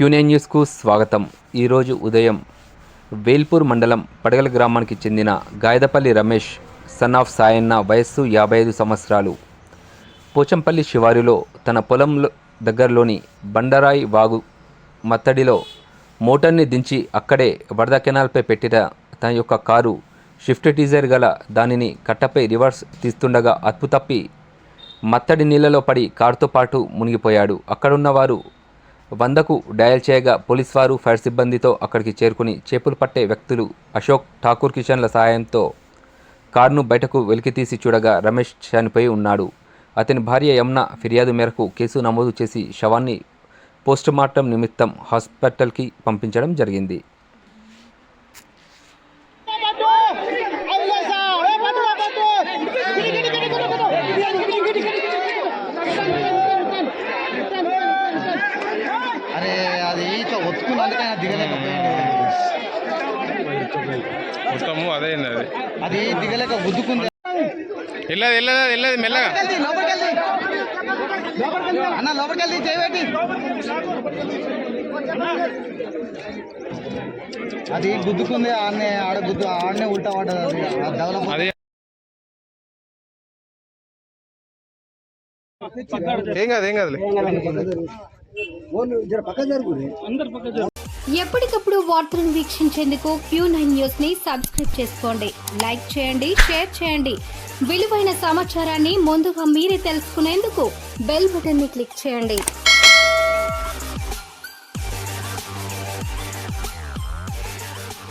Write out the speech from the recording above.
క్యూనే న్యూస్కు స్వాగతం. ఈరోజు ఉదయం వేల్పూర్ మండలం పడగల గ్రామానికి చెందిన గాయదపల్లి రమేష్ సన్ ఆఫ్ సాయన్న వయస్సు 55 సంవత్సరాలు పోచంపల్లి శివారులో తన పొలం దగ్గరలోని బండరాయి వాగు మత్తడిలో మోటార్ని దించి అక్కడే వరద కెనాల్పై పెట్టిన తన యొక్క కారు షిఫ్ట్ డిజైర్ గల దానిని కట్టపై రివర్స్ తీస్తుండగా అదుపు తప్పి మత్తడి నీళ్లలో పడి కారుతో పాటు మునిగిపోయాడు. అక్కడున్న వారు 100కు డయల్ చేయగా పోలీస్ వారు ఫైర్ సిబ్బందితో అక్కడికి చేరుకుని చేపలు పట్టే వ్యక్తులు అశోక్ ఠాకూర్ కిషన్ల సహాయంతో కారును బయటకు వెలికితీసి చూడగా రమేష్ చనిపోయి ఉన్నాడు. అతని భార్య యమున ఫిర్యాదు మేరకు కేసు నమోదు చేసి శవాన్ని పోస్టుమార్టం నిమిత్తం హాస్పిటల్కి పంపించడం జరిగింది. అరే అది ఒత్తుకున్నందుకే మొత్తము అదే అది దిగలేక గుద్దుకుంది. వెళ్ళదు మెల్లగా అన్న లోపలికి వెళ్ళి చేయబెట్టి అది గుద్దుకుంది. ఆడనే ఉల్టా పడ్డది. అది ఏం కాదు ఎప్పటికప్పుడు వార్తలను వీక్షించేందుకు Q9 న్యూస్ ని సబ్స్క్రైబ్ చేసుకోండి. లైక్ చేయండి, షేర్ చేయండి. విలువైన సమాచారాన్ని ముందుగా మీరే తెలుసుకునేందుకు బెల్ బటన్ ని క్లిక్ చేయండి.